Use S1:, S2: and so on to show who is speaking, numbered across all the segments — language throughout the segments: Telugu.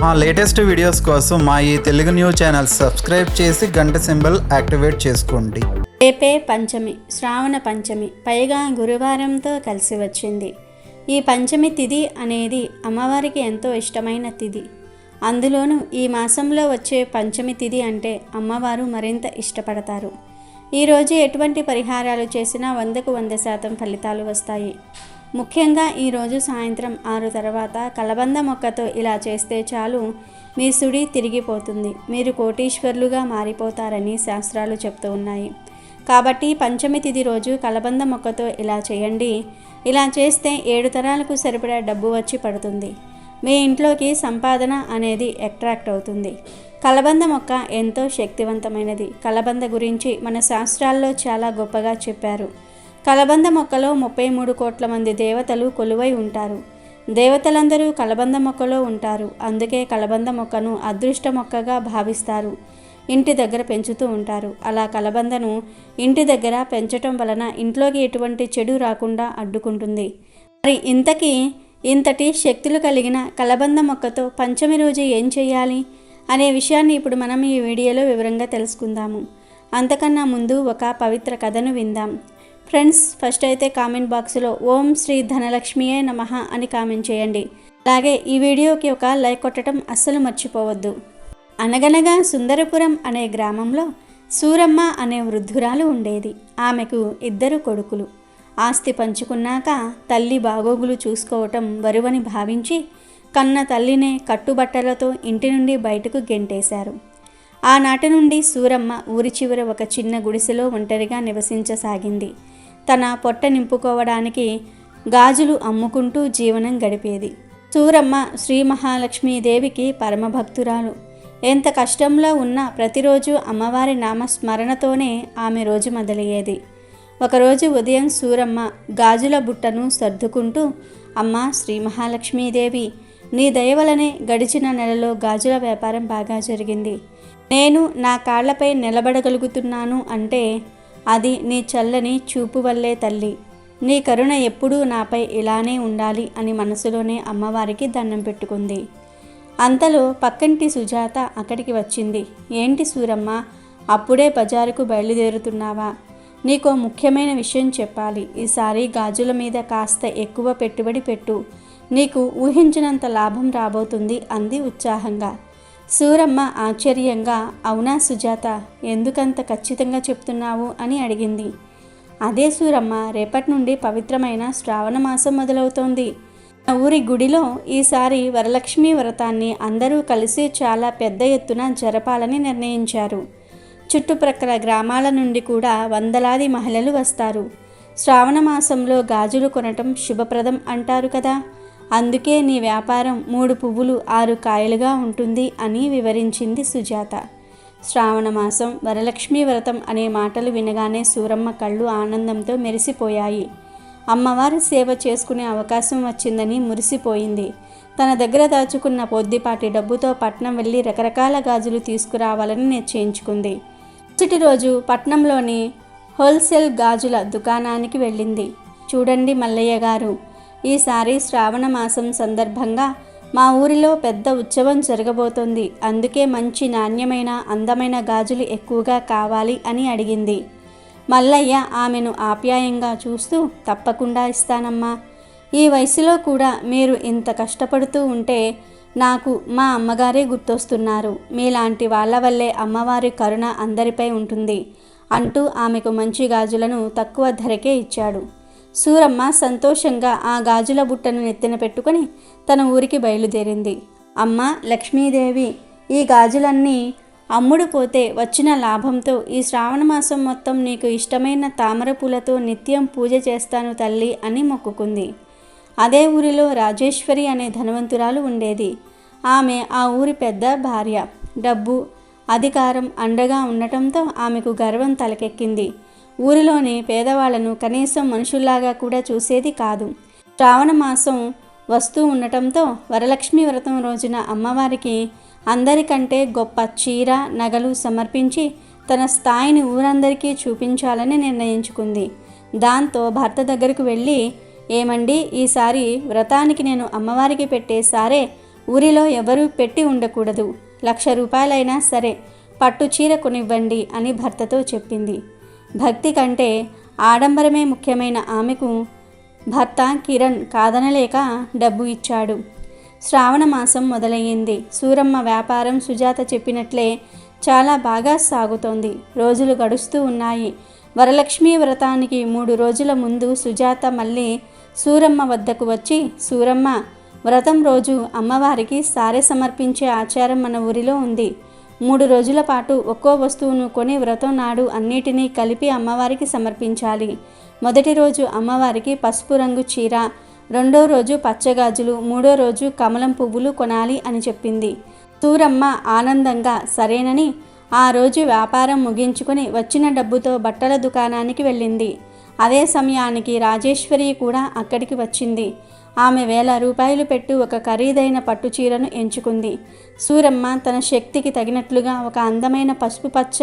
S1: మా లేటెస్ట్ వీడియోస్ కోసం మా ఈ తెలుగు న్యూస్ ఛానల్ సబ్స్క్రైబ్ చేసి గంట సింబల్ యాక్టివేట్ చేసుకోండి.
S2: రేపే పంచమి, శ్రావణ పంచమి, పైగా గురువారంతో కలిసి వచ్చింది. ఈ పంచమి తిథి అనేది అమ్మవారికి ఎంతో ఇష్టమైన తిథి. అందులోనూ ఈ మాసంలో వచ్చే పంచమి తిథి అంటే అమ్మవారు మరింత ఇష్టపడతారు. ఈరోజు ఎటువంటి పరిహారాలు చేసినా 100కు 100% ఫలితాలు వస్తాయి. ముఖ్యంగా ఈరోజు సాయంత్రం 6 తర్వాత కలబంద మొక్కతో ఇలా చేస్తే చాలు, మీ సుడి తిరిగిపోతుంది, మీరు కోటీశ్వర్లుగా మారిపోతారని శాస్త్రాలు చెప్తూ ఉన్నాయి. కాబట్టి పంచమి తిథి రోజు కలబంద మొక్కతో ఇలా చేయండి. ఇలా చేస్తే 7 తరాలకు సరిపడా డబ్బు వచ్చి పడుతుంది. మీ ఇంట్లోకి సంపాదన అనేది అట్రాక్ట్ అవుతుంది. కలబంద మొక్క ఎంతో శక్తివంతమైనది. కలబంద గురించి మన శాస్త్రాల్లో చాలా గొప్పగా చెప్పారు. కలబంద మొక్కలో 33 కోట్ల మంది దేవతలు కొలువై ఉంటారు. దేవతలందరూ కలబంద మొక్కలో ఉంటారు. అందుకే కలబంద మొక్కను అదృష్ట మొక్కగా భావిస్తారు. ఇంటి దగ్గర పెంచుతూ ఉంటారు. అలా కలబందను ఇంటి దగ్గర పెంచటం వలన ఇంట్లోకి ఎటువంటి చెడు రాకుండా అడ్డుకుంటుంది. మరి ఇంతటి శక్తులు కలిగిన కలబంద మొక్కతో పంచమి రోజు ఏం చేయాలి అనే విషయాన్ని ఇప్పుడు మనం ఈ వీడియోలో వివరంగా తెలుసుకుందాము. అంతకన్నా ముందు ఒక పవిత్ర కథను విందాం. ఫ్రెండ్స్, ఫస్ట్ అయితే కామెంట్ బాక్స్లో ఓం శ్రీ ధనలక్ష్మియే నమః అని కామెంట్ చేయండి. అలాగే ఈ వీడియోకి ఒక లైక్ కొట్టడం అస్సలు మర్చిపోవద్దు. అనగనగా సుందరపురం అనే గ్రామంలో సూరమ్మ అనే వృద్ధురాలు ఉండేది. ఆమెకు 2 కొడుకులు. ఆస్తి పంచుకున్నాక తల్లి బాగోగులు చూసుకోవటం బరువని భావించి కన్న తల్లినే కట్టుబట్టలతో ఇంటి నుండి బయటకు గెంటేశారు. ఆనాటి నుండి సూరమ్మ ఊరి చివర ఒక చిన్న గుడిసెలో ఒంటరిగా నివసించసాగింది. తన పొట్ట నింపుకోవడానికి గాజులు అమ్ముకుంటూ జీవనం గడిపేది. సూరమ్మ శ్రీ మహాలక్ష్మీదేవికి పరమభక్తురాలు. ఎంత కష్టంలో ఉన్నా ప్రతిరోజు అమ్మవారి నామస్మరణతోనే ఆమె రోజు మొదలయ్యేది. ఒకరోజు ఉదయం సూరమ్మ గాజుల బుట్టను సర్దుకుంటూ, అమ్మ శ్రీ మహాలక్ష్మీదేవి, నీ దయవలనే గడిచిన నెలలో గాజుల వ్యాపారం బాగా జరిగింది. నేను నా కాళ్లపై నిలబడగలుగుతున్నాను అంటే అది నీ చల్లని చూపు వల్లే తల్లి. నీ కరుణ ఎప్పుడూ నాపై ఇలానే ఉండాలి అని మనసులోనే అమ్మవారికి దండం పెట్టుకుంది. అంతలో పక్కింటి సుజాత అక్కడికి వచ్చింది. ఏంటి సూరమ్మ, అప్పుడే బజారుకు బయలుదేరుతున్నావా? నీకో ముఖ్యమైన విషయం చెప్పాలి. ఈసారి గాజుల మీద కాస్త ఎక్కువ పెట్టుబడి పెట్టు, నీకు ఊహించినంత లాభం రాబోతుంది అంది ఉత్సాహంగా. సూరమ్మ ఆశ్చర్యంగా, అవునా సుజాత, ఎందుకంత ఖచ్చితంగా చెప్తున్నావు అని అడిగింది. అదే సూరమ్మ, రేపటి నుండి పవిత్రమైన శ్రావణ మాసం మొదలవుతోంది. మా ఊరి గుడిలో ఈసారి వరలక్ష్మి వ్రతాన్ని అందరూ కలిసి చాలా పెద్ద ఎత్తున జరపాలని నిర్ణయించారు. చుట్టుప్రక్కల గ్రామాల నుండి కూడా వందలాది మహిళలు వస్తారు. శ్రావణ మాసంలో గాజులు కొనటం శుభప్రదం అంటారు కదా, అందుకే నీ వ్యాపారం 3 పువ్వులు 6 కాయలుగా ఉంటుంది అని వివరించింది సుజాత. శ్రావణ మాసం, వరలక్ష్మి వ్రతం అనే మాటలు వినగానే సూరమ్మ కళ్ళు ఆనందంతో మెరిసిపోయాయి. అమ్మవారి సేవ చేసుకునే అవకాశం వచ్చిందని మురిసిపోయింది. తన దగ్గర దాచుకున్న కొద్దిపాటి డబ్బుతో పట్నం వెళ్ళి రకరకాల గాజులు తీసుకురావాలని నిశ్చయించుకుంది. మరుసటి రోజు పట్నంలోని హోల్సేల్ గాజుల దుకాణానికి వెళ్ళింది. చూడండి మల్లయ్య గారు, ఈసారి శ్రావణ మాసం సందర్భంగా మా ఊరిలో పెద్ద ఉత్సవం జరగబోతోంది. అందుకే మంచి నాణ్యమైన అందమైన గాజులు ఎక్కువగా కావాలి అని అడిగింది. మల్లయ్య ఆమెను ఆప్యాయంగా చూస్తూ, తప్పకుండా ఇస్తానమ్మా. ఈ వయసులో కూడా మీరు ఇంత కష్టపడుతూ ఉంటే నాకు మా అమ్మగారే గుర్తొస్తున్నారు. మీలాంటి వాళ్ళ వల్లే అమ్మవారి కరుణ అందరిపై ఉంటుంది అంటూ ఆమెకు మంచి గాజులను తక్కువ ధరకే ఇచ్చాడు. సూరమ్మ సంతోషంగా ఆ గాజుల బుట్టను నెత్తిన పెట్టుకుని తన ఊరికి బయలుదేరింది. అమ్మ లక్ష్మీదేవి, ఈ గాజులన్నీ అమ్ముడు పోతే వచ్చిన లాభంతో ఈ శ్రావణ మాసం మొత్తం నీకు ఇష్టమైన తామర పూలతో నిత్యం పూజ చేస్తాను తల్లి అని మొక్కుకుంది. అదే ఊరిలో రాజేశ్వరి అనే ధనవంతురాలు ఉండేది. ఆమె ఆ ఊరి పెద్ద భార్య. డబ్బు, అధికారం అండగా ఉండటంతో ఆమెకు గర్వం తలకెక్కింది. ఊరిలోని పేదవాళ్లను కనీసం మనుషుల్లాగా కూడా చూసేది కాదు. శ్రావణ మాసం వస్తూ ఉండటంతో వరలక్ష్మి వ్రతం రోజున అమ్మవారికి అందరికంటే గొప్ప చీర, నగలు సమర్పించి తన స్థాయిని ఊరందరికీ చూపించాలని నిర్ణయించుకుంది. దాంతో భర్త దగ్గరకు వెళ్ళి, ఏమండి, ఈసారి వ్రతానికి నేను అమ్మవారికి పెట్టే సారే ఊరిలో ఎవరూ పెట్టి ఉండకూడదు. 1,00,000 రూపాయలైనా సరే పట్టు చీర కొనివ్వండి అని భర్తతో చెప్పింది. భక్తి కంటే ఆడంబరమే ముఖ్యమైన ఆమెకు భర్త కిరణ్ కాదనలేక డబ్బు ఇచ్చాడు. శ్రావణ మాసం మొదలయ్యింది. సూరమ్మ వ్యాపారం సుజాత చెప్పినట్లే చాలా బాగా సాగుతోంది. రోజులు గడుస్తూ ఉన్నాయి. వరలక్ష్మీ వ్రతానికి 3 రోజుల ముందు సుజాత మళ్ళీ సూరమ్మ వద్దకు వచ్చి, సూరమ్మ, వ్రతం రోజు అమ్మవారికి సారె సమర్పించే ఆచారం మన ఊరిలో ఉంది. 3 రోజుల పాటు ఒక్కో వస్తువును కొని వ్రతం నాడు అన్నిటినీ కలిపి అమ్మవారికి సమర్పించాలి. మొదటి రోజు అమ్మవారికి పసుపు రంగు చీర, రెండో రోజు పచ్చగాజులు, మూడో రోజు కమలం పువ్వులు కొనాలి అని చెప్పింది. సూరమ్మ ఆనందంగా సరేనని ఆ రోజు వ్యాపారం ముగించుకొని వచ్చిన డబ్బుతో బట్టల దుకాణానికి వెళ్ళింది. అదే సమయానికి రాజేశ్వరి కూడా అక్కడికి వచ్చింది. ఆమె 1,000 రూపాయలు పెట్టి ఒక ఖరీదైన పట్టు చీరను ఎంచుకుంది. సూరమ్మ తన శక్తికి తగినట్లుగా ఒక అందమైన పసుపు పచ్చ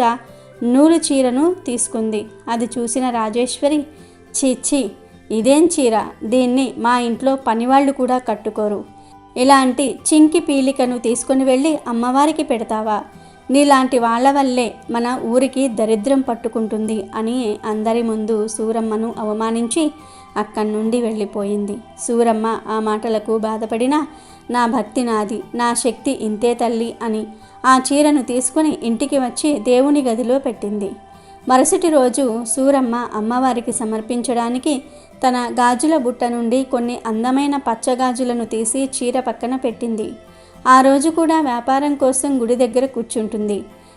S2: నూలు చీరను తీసుకుంది. అది చూసిన రాజేశ్వరి, చీచి, ఇదేం చీర, దీన్ని మా ఇంట్లో పనివాళ్ళు కూడా కట్టుకోరు. ఇలాంటి చింకి పీలికను తీసుకుని వెళ్ళి అమ్మవారికి పెడతావా? నీలాంటి వాళ్ళ వల్లే మన ఊరికి దరిద్రం పట్టుకుంటుంది అని అందరి ముందు సూరమ్మను అవమానించి అక్కడి నుండి వెళ్ళిపోయింది. సూరమ్మ ఆ మాటలకు బాధపడినా, నా భక్తి నాది, నా శక్తి ఇంతే తల్లి అని ఆ చీరను తీసుకుని ఇంటికి వచ్చి దేవుని గదిలో పెట్టింది. మరుసటి రోజు సూరమ్మ అమ్మవారికి సమర్పించడానికి తన గాజుల బుట్ట నుండి కొన్ని అందమైన పచ్చగాజులను తీసి చీర పక్కన పెట్టింది. ఆ రోజు కూడా వ్యాపారం కోసం గుడి దగ్గర కూర్చుంటుంది.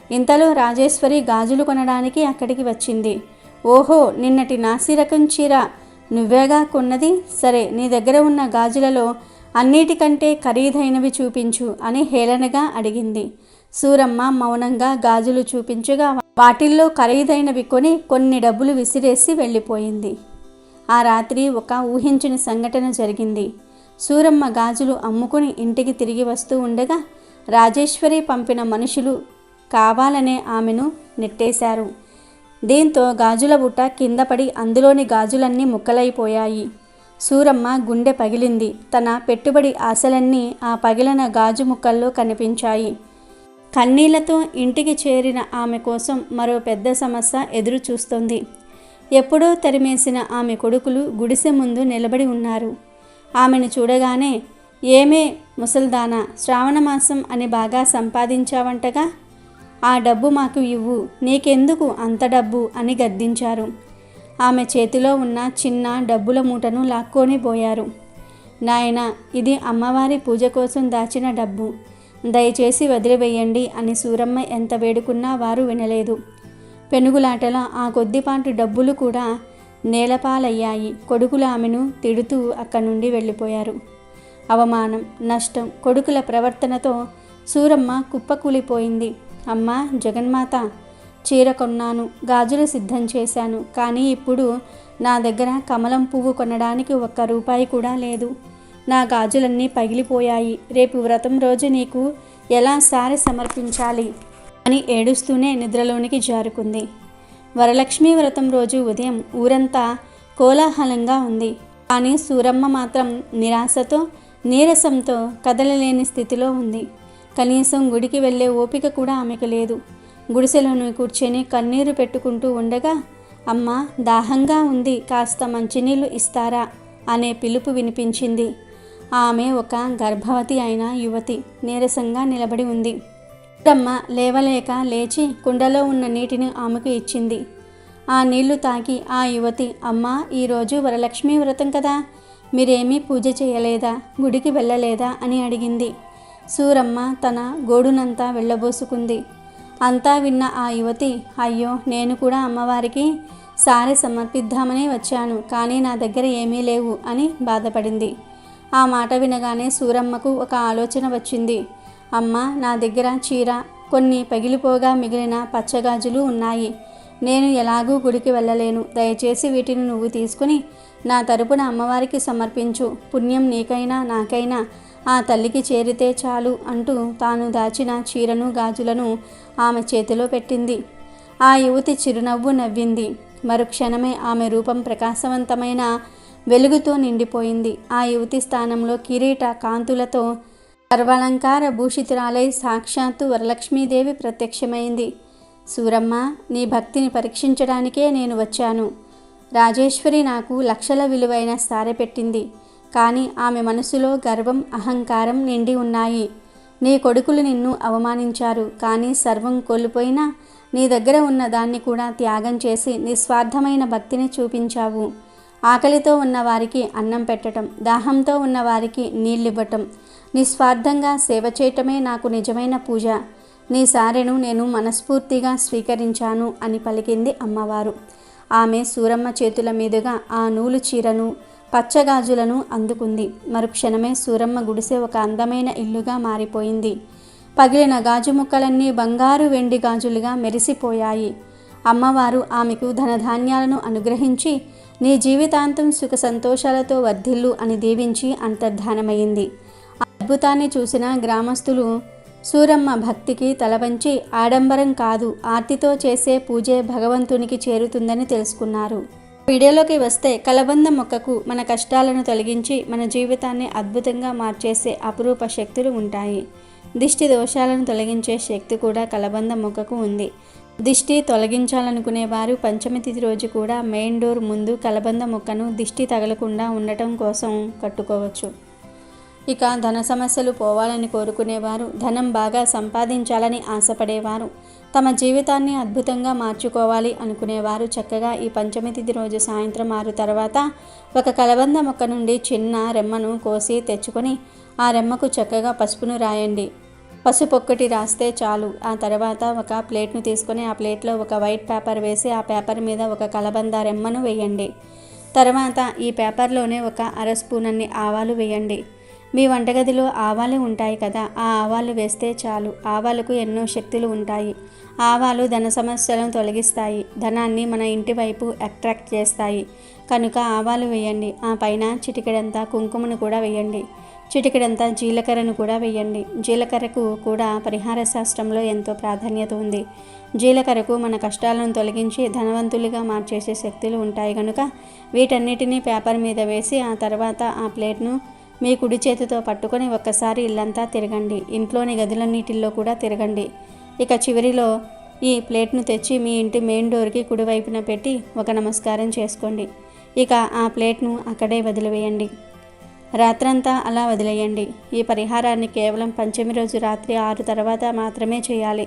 S2: ఇంతలో రాజేశ్వరి గాజులు కొనడానికి అక్కడికి వచ్చింది. ఓహో, నిన్నటి నాసిరకం చీర నువ్వేగా కొన్నది? సరే, నీ దగ్గర ఉన్న గాజులలో అన్నిటికంటే ఖరీదైనవి చూపించు అని హేళనగా అడిగింది. సూరమ్మ మౌనంగా గాజులు చూపించగా వాటిల్లో ఖరీదైనవి కొని కొన్ని డబ్బులు విసిరేసి వెళ్ళిపోయింది. ఆ రాత్రి ఒక ఊహించని సంఘటన జరిగింది. సూరమ్మ గాజులు అమ్ముకుని ఇంటికి తిరిగి వస్తూ ఉండగా రాజేశ్వరి పంపిన మనుషులు కావాలనే ఆమెను నెట్టేశారు. దీంతో గాజుల బుట్ట కింద పడి అందులోని గాజులన్నీ ముక్కలైపోయాయి. సూరమ్మ గుండె పగిలింది. తన పెట్టుబడి ఆశలన్నీ ఆ పగిలిన గాజు ముక్కల్లో కనిపించాయి. కన్నీళ్లతో ఇంటికి చేరిన ఆమె కోసం మరో పెద్ద సమస్య ఎదురు చూస్తోంది. ఎప్పుడో తరిమేసిన ఆమె కొడుకులు గుడిసె ముందు నిలబడి ఉన్నారు. ఆమెను చూడగానే, ఏమే ముసల్దానా, శ్రావణమాసం అని బాగా సంపాదించావంటగా, ఆ డబ్బు మాకు ఇవ్వు, నీకెందుకు అంత డబ్బు అని గద్దించారు. ఆమె చేతిలో ఉన్న చిన్న డబ్బుల మూటను లాక్కొని పోయారు. నాయనా, ఇది అమ్మవారి పూజ కోసం దాచిన డబ్బు, దయచేసి వదిలివేయండి అని సూరమ్మ ఎంత వేడుకున్నా వారు వినలేదు. పెనుగులాటలో ఆ కొద్దిపాటి డబ్బులు కూడా నేలపాలయ్యాయి. కొడుకులు ఆమెను తిడుతూ అక్కడి నుండి వెళ్ళిపోయారు. అవమానం, నష్టం, కొడుకుల ప్రవర్తనతో సూరమ్మ కుప్పకూలిపోయింది. అమ్మా జగన్మాత, చీర కొన్నాను, గాజులు సిద్ధం చేశాను, కానీ ఇప్పుడు నా దగ్గర కమలం పువ్వు కొనడానికి 1 రూపాయి కూడా లేదు. నా గాజులన్నీ పగిలిపోయాయి. రేపు వ్రతం రోజు నీకు ఎలా సారె సమర్పించాలి అని ఏడుస్తూనే నిద్రలోనికి జారుకుంది. వరలక్ష్మీ వ్రతం రోజు ఉదయం ఊరంతా కోలాహలంగా ఉంది. కానీ సూరమ్మ మాత్రం నిరాశతో, నీరసంతో కదలలేని స్థితిలో ఉంది. కనీసం గుడికి వెళ్ళే ఓపిక కూడా ఆమెకు లేదు. గుడిసెలోని కూర్చొని కన్నీరు పెట్టుకుంటూ ఉండగా, అమ్మ దాహంగా ఉంది, కాస్త మంచినీళ్ళు ఇస్తారా అనే పిలుపు వినిపించింది. ఆమె ఒక గర్భవతి అయిన యువతి నీరసంగా నిలబడి ఉంది. సూరమ్మ లేవలేక లేచి కుండలో ఉన్న నీటిని ఆమెకు ఇచ్చింది. ఆ నీళ్లు తాకి ఆ యువతి, అమ్మ ఈరోజు వరలక్ష్మీ వ్రతం కదా, మీరేమీ పూజ చేయలేదా, గుడికి వెళ్ళలేదా అని అడిగింది. సూరమ్మ తన గోడునంతా వెళ్ళబోసుకుంది. అంతా విన్న ఆ యువతి, అయ్యో, నేను కూడా అమ్మవారికి సారె సమర్పిద్దామని వచ్చాను, కానీ నా దగ్గర ఏమీ లేవు అని బాధపడింది. ఆ మాట వినగానే సూరమ్మకు ఒక ఆలోచన వచ్చింది. అమ్మ, నా దగ్గర చీర, కొన్ని పగిలిపోగా మిగిలిన పచ్చగాజులు ఉన్నాయి. నేను ఎలాగూ గుడికి వెళ్ళలేను. దయచేసి వీటిని నువ్వు తీసుకుని నా తరపున అమ్మవారికి సమర్పించు. పుణ్యం నీకైనా నాకైనా ఆ తల్లికి చేరితే చాలు అంటూ తాను దాచిన చీరను, గాజులను ఆమె చేతిలో పెట్టింది. ఆ యువతి చిరునవ్వు నవ్వింది. మరుక్షణమే ఆమె రూపం ప్రకాశవంతమైన వెలుగుతో నిండిపోయింది. ఆ యువతి స్థానంలో కిరీట కాంతులతో సర్వాలంకార భూషితురాలై సాక్షాత్తు వరలక్ష్మీదేవి ప్రత్యక్షమైంది. సూరమ్మ, నీ భక్తిని పరీక్షించడానికే నేను వచ్చాను. రాజేశ్వరి నాకు లక్షల విలువైన సారెపెట్టింది. కానీ ఆమె మనసులో గర్వం, అహంకారం నిండి ఉన్నాయి. నీ కొడుకులు నిన్ను అవమానించారు, కానీ సర్వం కోల్పోయినా నీ దగ్గర ఉన్న దాన్ని కూడా త్యాగం చేసి నిస్వార్థమైన భక్తిని చూపించావు. ఆకలితో ఉన్నవారికి అన్నం పెట్టడం, దాహంతో ఉన్నవారికి నీళ్ళివ్వటం, నిస్వార్థంగా సేవ చేయటమే నాకు నిజమైన పూజ. నీ సారెను నేను మనస్ఫూర్తిగా స్వీకరించాను అని పలికింది అమ్మవారు. ఆమె సూరమ్మ చేతుల మీదుగా ఆ నూలు చీరను, పచ్చగాజులను అందుకుంది. మరుక్షణమే సూరమ్మ గుడిసె ఒక అందమైన ఇల్లుగా మారిపోయింది. పగిలిన గాజు ముక్కలన్నీ బంగారు వెండి గాజులుగా మెరిసిపోయాయి. అమ్మవారు ఆమెకు ధనధాన్యాలను అనుగ్రహించి నీ జీవితాంతం సుఖ సంతోషాలతో వర్ధిల్లు అని దీవించి అంతర్ధానమైంది. అద్భుతాన్ని చూసిన గ్రామస్తులు సూరమ్మ భక్తికి తలవంచి ఆడంబరం కాదు, ఆర్తితో చేసే పూజే భగవంతునికి చేరుతుందని తెలుసుకున్నారు. వీడియోలోకి వస్తే కలబంద మొక్కకు మన కష్టాలను తొలగించి మన జీవితాన్ని అద్భుతంగా మార్చేసే అపురూప శక్తులు ఉంటాయి. దిష్టి దోషాలను తొలగించే శక్తి కూడా కలబంద మొక్కకు ఉంది. దిష్టి తొలగించాలనుకునే వారు పంచమి తిథి రోజు కూడా మెయిన్ డోర్ ముందు కలబంద మొక్కను దిష్టి తగలకుండా ఉండటం కోసం కట్టుకోవచ్చు. ఇక ధన సమస్యలు పోవాలని కోరుకునేవారు, ధనం బాగా సంపాదించాలని ఆశపడేవారు, తమ జీవితాన్ని అద్భుతంగా మార్చుకోవాలి అనుకునేవారు చక్కగా ఈ పంచమి తిథి రోజు సాయంత్రం 6 తర్వాత ఒక కలబంద మొక్క నుండి చిన్న రెమ్మను కోసి తెచ్చుకొని ఆ రెమ్మకు చక్కగా పసుపును రాయండి. పసుపు ఒక్కటి రాస్తే చాలు. ఆ తర్వాత ఒక ప్లేట్ను తీసుకొని ఆ ప్లేట్లో ఒక వైట్ పేపర్ వేసి ఆ పేపర్ మీద ఒక కలబంద రెమ్మను వేయండి. తర్వాత ఈ పేపర్లోనే ఒక 1/2 స్పూన్ అన్ని ఆవాలు వేయండి. మీ వంటగదిలో ఆవాలు ఉంటాయి కదా, ఆ ఆవాలు వేస్తే చాలు. ఆవాలకు ఎన్నో శక్తులు ఉంటాయి. ఆవాలు ధన సమస్యలను తొలగిస్తాయి, ధనాన్ని మన ఇంటి వైపు అట్రాక్ట్ చేస్తాయి. కనుక ఆవాలు వేయండి. ఆ పైన చిటికెడంతా కుంకుమను కూడా వేయండి. చిటికెడంతా జీలకర్రను కూడా వేయండి. జీలకర్రకు కూడా పరిహార శాస్త్రంలో ఎంతో ప్రాధాన్యత ఉంది. జీలకర్రకు మన కష్టాలను తొలగించి ధనవంతులుగా మార్చేసే శక్తులు ఉంటాయి. కనుక వీటన్నిటినీ పేపర్ మీద వేసి ఆ తర్వాత ఆ ప్లేట్ను మీ కుడి చేతితో పట్టుకొని ఒక్కసారి ఇల్లంతా తిరగండి. ఇంట్లోని గదులన్నిటిల్లో కూడా తిరగండి. ఇక చివరిలో ఈ ప్లేట్ను తెచ్చి మీ ఇంటి మెయిన్ డోర్కి కుడివైపున పెట్టి ఒక నమస్కారం చేసుకోండి. ఇక ఆ ప్లేట్ను అక్కడే వదిలివేయండి. రాత్రంతా అలా వదిలేయండి. ఈ పరిహారాన్ని కేవలం పంచమి రోజు రాత్రి 6 తర్వాత మాత్రమే చేయాలి.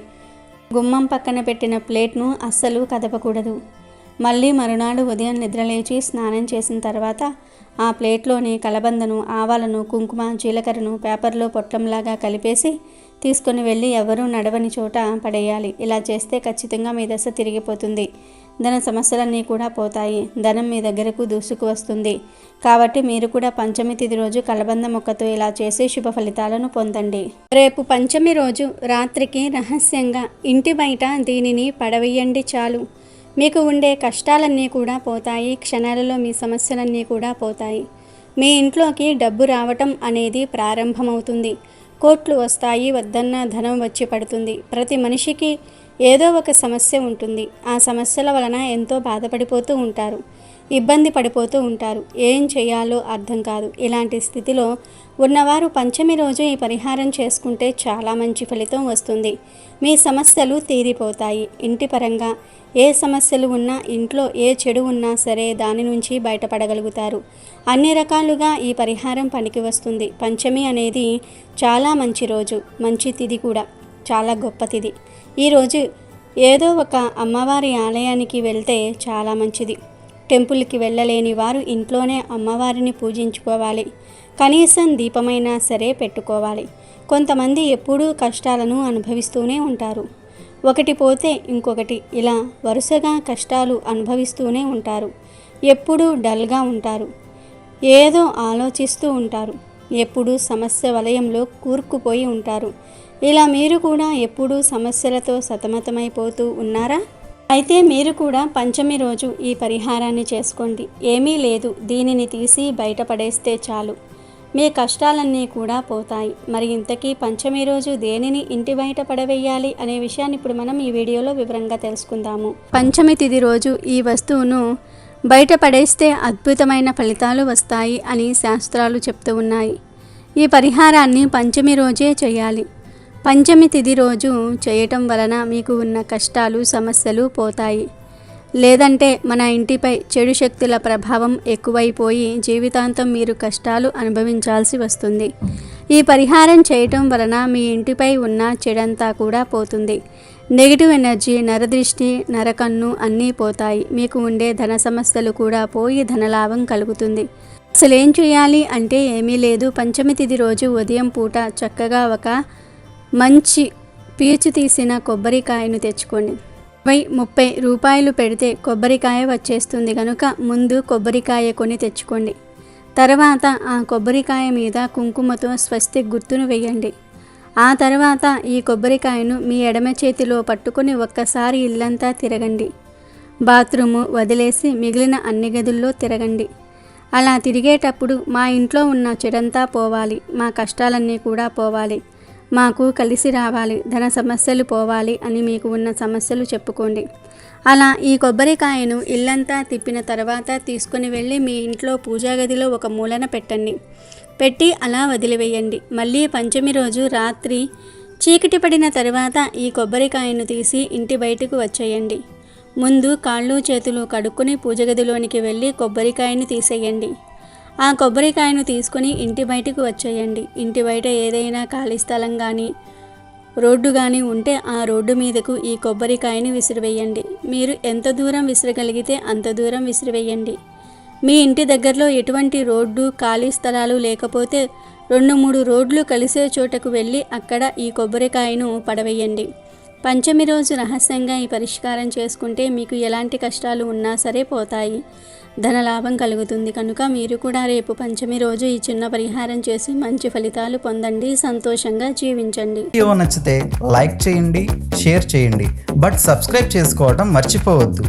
S2: గుమ్మం పక్కన పెట్టిన ప్లేట్ను అస్సలు కదపకూడదు. మళ్ళీ మరునాడు ఉదయం నిద్రలేచి స్నానం చేసిన తర్వాత ఆ ప్లేట్లోని కలబందను, ఆవాలను, కుంకుమ, జీలకర్రను పేపర్లో పొట్లంలాగా కలిపేసి తీసుకొని వెళ్ళి ఎవరూ నడవని చోట పడేయాలి. ఇలా చేస్తే ఖచ్చితంగా మీ దశ తిరిగిపోతుంది. ధన సమస్యలన్నీ కూడా పోతాయి. ధనం మీ దగ్గరకు దూసుకు వస్తుంది. కాబట్టి మీరు కూడా పంచమి తిథి రోజు కలబంద మొక్కతో ఇలా చేసి శుభ ఫలితాలను పొందండి. రేపు పంచమి రోజు రాత్రికి రహస్యంగా ఇంటి బయట దీనిని పడవేయండి చాలు. మీకు ఉండే కష్టాలన్నీ కూడా పోతాయి. క్షణాలలో మీ సమస్యలన్నీ కూడా పోతాయి. మీ ఇంట్లోకి డబ్బు రావటం అనేది ప్రారంభమవుతుంది. కోట్లు వస్తాయి. వద్దన్న ధనం వచ్చి పడుతుంది. ప్రతి మనిషికి ఏదో ఒక సమస్య ఉంటుంది. ఆ సమస్యల వలన ఎంతో బాధపడిపోతూ ఉంటారు, ఇబ్బంది పడిపోతూ ఉంటారు. ఏం చేయాలో అర్థం కాదు. ఇలాంటి స్థితిలో ఉన్నవారు పంచమి రోజు ఈ పరిహారం చేసుకుంటే చాలా మంచి ఫలితం వస్తుంది. మీ సమస్యలు తీరిపోతాయి. ఇంటి పరంగా ఏ సమస్యలు ఉన్నా, ఇంట్లో ఏ చెడు ఉన్నా సరే దాని నుంచి బయటపడగలుగుతారు. అన్ని రకాలుగా ఈ పరిహారం పనికి వస్తుంది. పంచమి అనేది చాలా మంచి రోజు, మంచి తిథి కూడా, చాలా గొప్ప తిథి. ఈరోజు ఏదో ఒక అమ్మవారి ఆలయానికి వెళ్తే చాలా మంచిది. టెంపుల్కి వెళ్ళలేని వారు ఇంట్లోనే అమ్మవారిని పూజించుకోవాలి. కనీసం దీపమైనా సరే పెట్టుకోవాలి. కొంతమంది ఎప్పుడూ కష్టాలను అనుభవిస్తూనే ఉంటారు. ఒకటి పోతే ఇంకొకటి, ఇలా వరుసగా కష్టాలు అనుభవిస్తూనే ఉంటారు. ఎప్పుడూ డల్గా ఉంటారు. ఏదో ఆలోచిస్తూ ఉంటారు. ఎప్పుడూ సమస్య వలయంలో కూరుకుపోయి ఉంటారు. ఇలా మీరు కూడా ఎప్పుడూ సమస్యలతో సతమతమైపోతూ ఉన్నారా? అయితే మీరు కూడా పంచమి రోజు ఈ పరిహారాన్ని చేసుకోండి. ఏమీ లేదు, దీనిని తీసి బయటపడేస్తే చాలు. మీ కష్టాలన్నీ కూడా పోతాయి. మరి ఇంతకీ పంచమి రోజు దేనిని ఇంటి బయట పడవేయాలి అనే విషయాన్ని ఇప్పుడు మనం ఈ వీడియోలో వివరంగా తెలుసుకుందాము. పంచమి తిథి రోజు ఈ వస్తువును బయట పడేస్తే అద్భుతమైన ఫలితాలు వస్తాయి అని శాస్త్రాలు చెప్తూ ఉన్నాయి. ఈ పరిహారాన్ని పంచమి రోజే చేయాలి. పంచమి తిథి రోజు చేయటం వలన మీకు ఉన్న కష్టాలు సమస్యలు పోతాయి. లేదంటే మన ఇంటిపై చెడు శక్తుల ప్రభావం ఎక్కువైపోయి జీవితాంతం మీరు కష్టాలు అనుభవించాల్సి వస్తుంది. ఈ పరిహారం చేయటం వలన మీ ఇంటిపై ఉన్న చెడంతా కూడా పోతుంది. నెగిటివ్ ఎనర్జీ, నరదృష్టి, నరకన్ను అన్నీ పోతాయి. మీకు ఉండే ధన సమస్యలు కూడా పోయి ధనలాభం కలుగుతుంది. అసలు ఏం చేయాలి అంటే ఏమీ లేదు. పంచమి తిథి రోజు ఉదయం పూట చక్కగా ఒక మంచి పీచు తీసిన కొబ్బరికాయను తెచ్చుకోండి. 20-30 రూపాయలు పెడితే కొబ్బరికాయ వచ్చేస్తుంది కనుక ముందు కొబ్బరికాయ కొని తెచ్చుకోండి. తర్వాత ఆ కొబ్బరికాయ మీద కుంకుమతో స్వస్తి గుర్తును వేయండి. ఆ తర్వాత ఈ కొబ్బరికాయను మీ ఎడమ చేతిలో పట్టుకొని ఒక్కసారి ఇల్లంతా తిరగండి. బాత్రూము వదిలేసి మిగిలిన అన్ని గదుల్లో తిరగండి. అలా తిరిగేటప్పుడు మా ఇంట్లో ఉన్న చెడంతా పోవాలి, మా కష్టాలన్నీ కూడా పోవాలి, మాకు కలిసి రావాలి, ధన సమస్యలు పోవాలి అని మీకు ఉన్న సమస్యలు చెప్పుకోండి. అలా ఈ కొబ్బరికాయను ఇల్లంతా తిప్పిన తర్వాత తీసుకుని వెళ్ళి మీ ఇంట్లో పూజా గదిలో ఒక మూలన పెట్టండి. పెట్టి అలా వదిలివేయండి. మళ్ళీ పంచమి రోజు రాత్రి చీకటి పడిన తర్వాత ఈ కొబ్బరికాయను తీసి ఇంటి బయటకు వచ్చేయండి. ముందు కాళ్ళు చేతులు కడుక్కొని పూజ గదిలోనికి వెళ్ళి కొబ్బరికాయను తీసేయండి. ఆ కొబ్బరికాయను తీసుకొని ఇంటి బయటకు వచ్చేయండి. ఇంటి బయట ఏదైనా ఖాళీ స్థలం కానీ రోడ్డు కానీ ఉంటే ఆ రోడ్డు మీదకు ఈ కొబ్బరికాయని విసిరివేయండి. మీరు ఎంత దూరం విసిరగలిగితే అంత దూరం విసిరివేయండి. మీ ఇంటి దగ్గరలో ఎటువంటి రోడ్డు ఖాళీ స్థలాలు లేకపోతే 2-3 రోడ్లు కలిసే చోటకు వెళ్ళి అక్కడ ఈ కొబ్బరికాయను పడవేయండి. పంచమి రోజు రహస్యంగా ఈ పరిష్కారం చేసుకుంటే మీకు ఎలాంటి కష్టాలు ఉన్నా సరే పోతాయి, ధనలాభం కలుగుతుంది. కనుక మీరు కూడా రేపు పంచమి రోజు ఈ చిన్న పరిహారం చేసి మంచి ఫలితాలు పొందండి, సంతోషంగా జీవించండి.
S1: వీడియో నచ్చితే లైక్ చేయండి, షేర్ చేయండి, బట్ సబ్స్క్రైబ్ చేసుకోవడం మర్చిపోవద్దు.